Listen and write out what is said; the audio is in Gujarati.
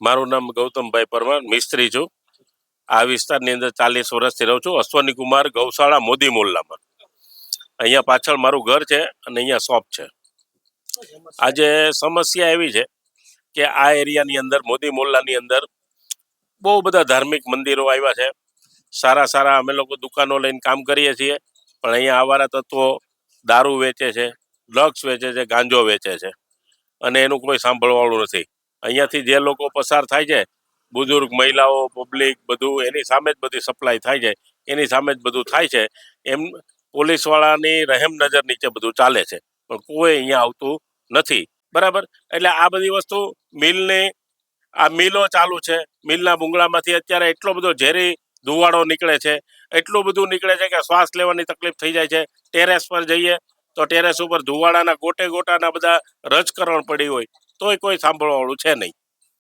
મારું નામ ગૌતમભાઈ પરમાર, મિસ્ત્રી છું. આ વિસ્તારની અંદર 40 વર્ષથી રહું છું. અશ્વની કુમાર ગૌશાળા મોદી મોલ્લામાં. અહીંયા પાછળ મારું ઘર છે અને અહીંયા શોપ છે. આજે સમસ્યા એવી છે કે આ એરિયાની અંદર મોદી મોલ્લાની અંદર બહુ બધા ધાર્મિક મંદિરો આવ્યા છે. સારા સારા અમે લોકો દુકાનો લઈને કામ કરીએ છીએ, પણ અહીંયા આવારા તત્વો દારૂ વેચે છે, ડ્રગ્સ વેચે છે, ગાંજો વેચે છે અને એનું કોઈ સાંભળવાળું નથી. અહીંયાથી જે લોકો પસાર થાય છે, બુઝુર્ગ, મહિલાઓ, પબ્લિક, બધું એની સામે જ બધી સપ્લાય થાય છે, એની સામે જ બધું થાય છે. એમ પોલીસવાળાની રહેમ નજર નીચે બધું ચાલે છે, પણ કોઈ અહીંયા આવતું નથી. બરાબર. એટલે આ બધી વસ્તુ મિલની, આ મિલો ચાલુ છે, મિલના ભૂંગળામાંથી અત્યારે એટલો બધો ઝેરી ધુવાડો નીકળે છે, એટલું બધું નીકળે છે કે શ્વાસ લેવાની તકલીફ થઈ જાય છે. ટેરેસ પર જઈએ તો ટેરેસ ઉપર ધુવાડાના ગોટે ગોટાના બધા રજકરણ પડી હોય તોય કોઈ સાંભળવાવાળું છે નહીં.